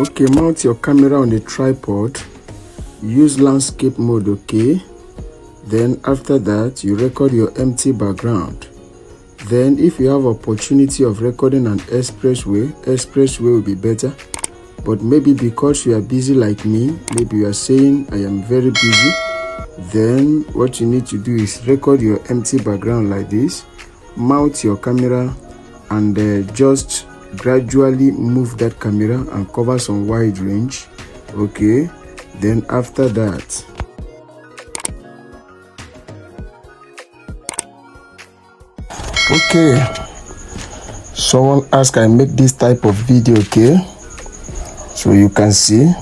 Okay, mount your camera on a tripod. Use landscape mode, okay? Then after that, you record your empty background. Then if you have opportunity of recording an expressway will be better. But maybe because you are busy like me, maybe you are saying I am very busy, then what you need to do is record your empty background like this, mount your camera, and just gradually move that camera and cover some wide range. Okay, then after that, okay, someone asked I make this type of video, okay? So you can see,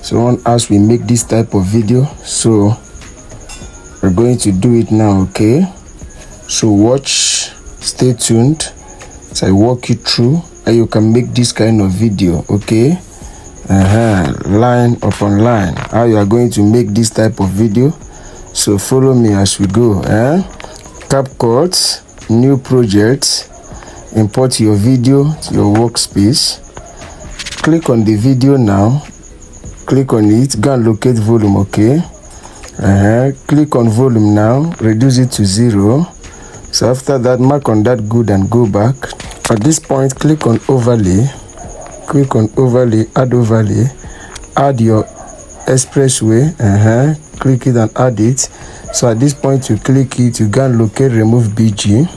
someone asked we make this type of video, so we're going to do it now, okay? So watch, stay tuned as I walk you through how you can make this kind of video, okay? Line upon line, how you are going to make this type of video. So follow me as we go. Capcut, new project, import your video to your workspace. Click on the video now, click on it, go and locate volume, okay? Click on volume now, reduce it to 0. So after that, mark on that good and go back. At this point, click on overlay, add your expressway, click it and add it. So at this point, you click it, you go and locate remove BG,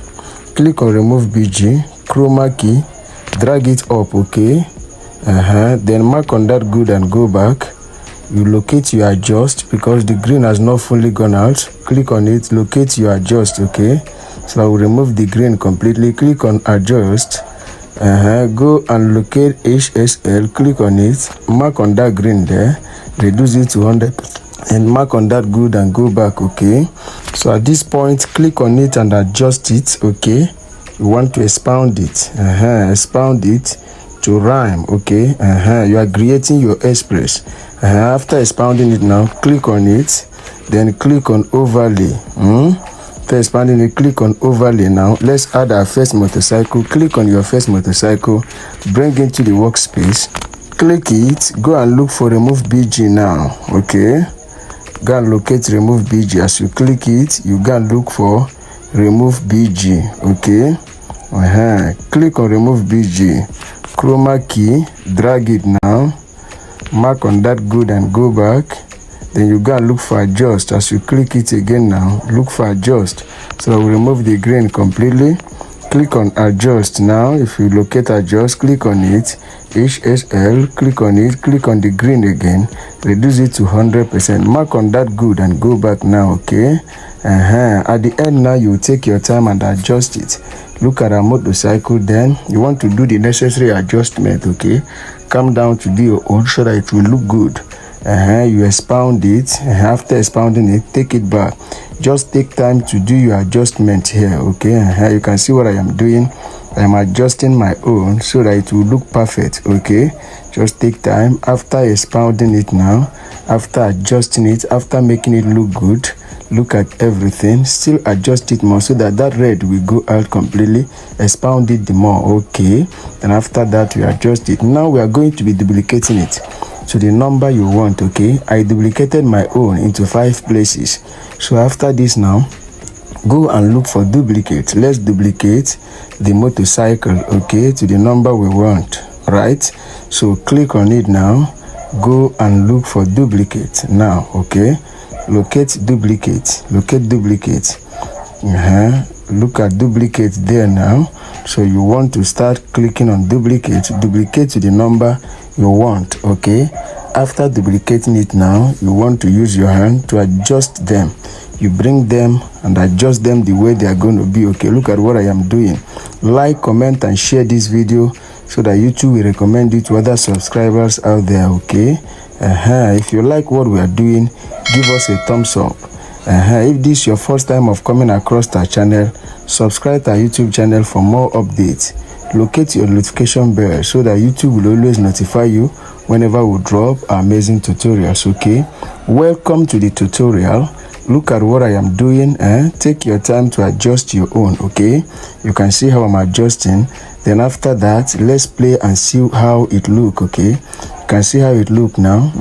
click on remove BG, chroma key, drag it up, okay? Then mark on that good and go back. You locate your adjust because the green has not fully gone out. Click on it, locate your adjust, okay? So I will remove the green completely. Click on adjust, go and locate HSL, click on it, mark on that green there, reduce it to 100%, and mark on that good and go back, okay? So at this point, click on it and adjust it, okay? You want to expound it, expound it to rhyme, okay? You are creating your express. After expounding it now, click on it, then click on overlay. After expanding it, click on overlay now. Let's add our first motorcycle. Click on your first motorcycle, bring it to the workspace, click it, go and look for remove BG now, okay? Go and locate remove BG. As you click it, you go and look for remove BG, okay? Click on remove BG, chroma key, drag it now, mark on that good and go back. Then you go and look for adjust. As you click it again now, look for adjust. So I will remove the green completely. Click on adjust now. If you locate adjust, click on it, HSL, click on it, click on the green again, reduce it to 100%. Mark on that good and go back now, okay? At the end now, you take your time and adjust it. Look at our motorcycle, then you want to do the necessary adjustment, okay? Come down to do your own so that it will look good. You expound it. After expounding it, take it back. Just take time to do your adjustment here, okay? You can see what I am doing. I am adjusting my own so that it will look perfect, okay? Just take time. After expounding it now, after adjusting it, after making it look good, look at everything, still adjust it more so that that red will go out completely. Expound it the more, okay? And after that, we adjust it. Now we are going to be duplicating it to the number you want, okay? I duplicated my own into 5 places. So after this now, go and look for duplicate. Let's duplicate the motorcycle, okay, to the number we want, right? So click on it now, go and look for duplicate now, okay? Locate duplicate, locate duplicate. Look at duplicate there now. So you want to start clicking on duplicate to the number you want, okay? After duplicating it now, you want to use your hand to adjust them. You bring them and adjust them the way they are going to be, okay? Look at what I am doing. Like, comment and share this video so that YouTube will recommend it to other subscribers out there, okay? If you like what we are doing, give us a thumbs up. If this is your first time of coming across our channel, subscribe to our YouTube channel for more updates. Locate your notification bell so that YouTube will always notify you whenever we drop our amazing tutorials, okay? Welcome to the tutorial. look at what I am doing. Take your time to adjust your own. Okay, you can see how I'm adjusting. Then after that, let's play and see how it look. Okay, you can see how it look now.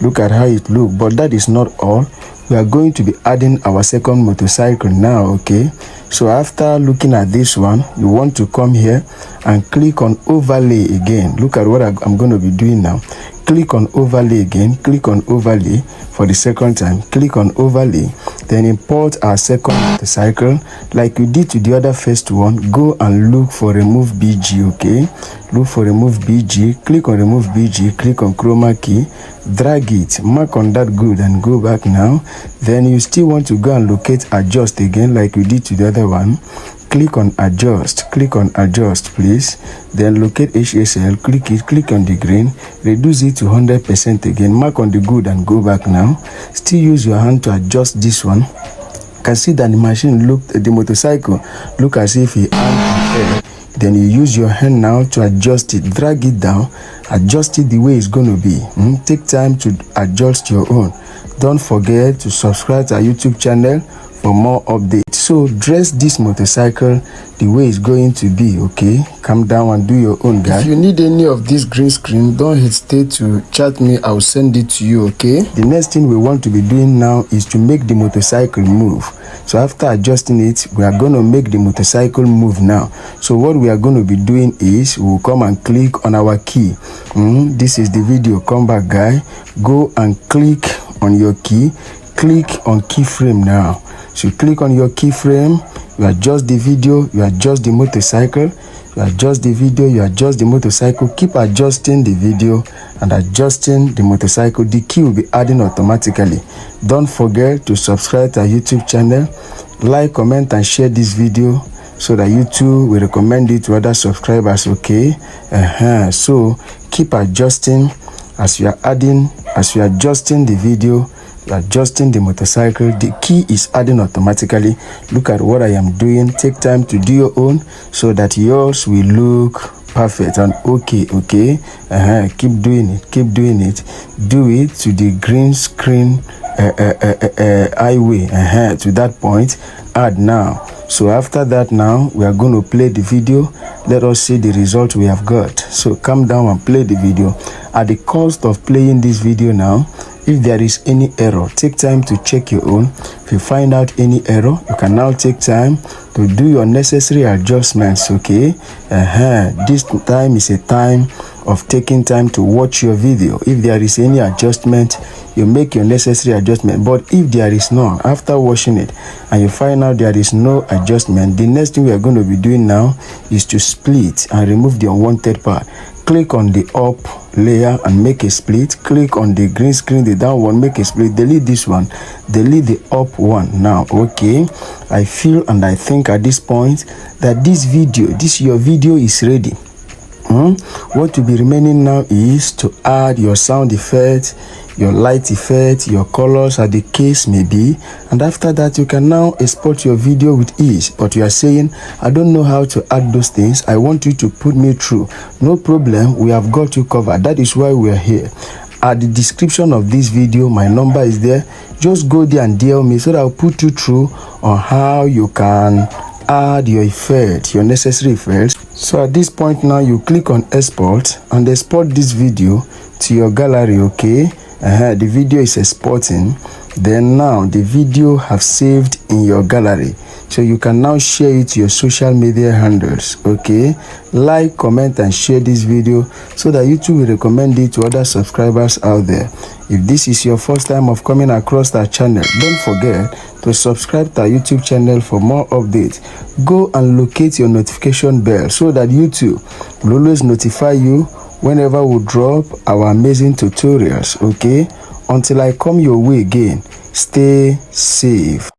Look at how it look. But that is not all. We are going to be adding our second motorcycle now. Okay, so after looking at this one, you want to come here and click on overlay again. Look at what I'm going to be doing now. Click on overlay again. Click on overlay for the second time. Click on overlay, then import our second motorcycle like we did to the other first one. Go and look for remove BG. Okay, look for remove BG. Click on remove BG. Click on chroma key, drag it, mark on that good, and go back now. Then you still want to go and locate adjust again like we did to the other one. Click on adjust. Click on adjust, please. Then locate HSL, click it, click on the green, reduce it to 100% again, mark on the good, and go back now. Still use your hand to adjust this one. You can see that the machine the motorcycle look as if he had air. Then you use your hand now to adjust it, drag it down, adjust it the way it's going to be. Take time to adjust your own. Don't forget to subscribe to our YouTube channel for more updates. So dress this motorcycle the way it's going to be. Okay, calm down and do your own, guys. If you need any of this green screen, don't hesitate to chat me. I'll send it to you. Okay, the next thing we want to be doing now is to make the motorcycle move. So after adjusting it, we are going to make the motorcycle move now. So what we are going to be doing is we'll come and click on our key. This is the video. Come back, guy. Go and click on your key. Click on keyframe now. So you click on your keyframe, you adjust the video, you adjust the motorcycle, you adjust the video, you adjust the motorcycle. Keep adjusting the video and adjusting the motorcycle. The key will be adding automatically. Don't forget to subscribe to our YouTube channel, like, comment, and share this video so that YouTube will recommend it to other subscribers. Okay, so keep adjusting as you are adjusting the video. Adjusting the motorcycle, the key is adding automatically. Look at what I am doing. Take time to do your own so that yours will look perfect and okay. Keep doing it. Do it to the green screen highway to that point. Add now. So after that, now we are going to play the video. Let us see the result we have got. So calm down and play the video. At the cost of playing this video now, if there is any error, take time to check your own. If you find out any error, you can now take time to do your necessary adjustments. Okay, this time is a time of taking time to watch your video. If there is any adjustment, you make your necessary adjustment. But if there is none, after watching it and you find out there is no adjustment, the next thing we are going to be doing now is to split and remove the unwanted part. Click on the up layer and make a split. Click on the green screen, the down one, make a split. Delete this one, delete the up one now. Okay, I feel and I think at this point that your video is ready. What will be remaining now is to add your sound effect, your light effect, your colors, as the case may be, and after that you can now export your video with ease. But you are saying, I don't know how to add those things, I want you to put me through. No problem, we have got you covered. That is why we are here. At the description of this video, my number is there. Just go there and DM me so that I'll put you through on how you can add your effect, your necessary effects. So at this point now, you click on export and export this video to your gallery. Okay, the video is exporting. Then now the video have saved in your gallery, so you can now share it to your social media handles. Okay, like, comment, and share this video so that YouTube will recommend it to other subscribers out there. If this is your first time of coming across our channel, don't forget to subscribe to our YouTube channel for more updates. Go and locate your notification bell so that YouTube will always notify you whenever we drop our amazing tutorials. Okay, until I come your way again, stay safe.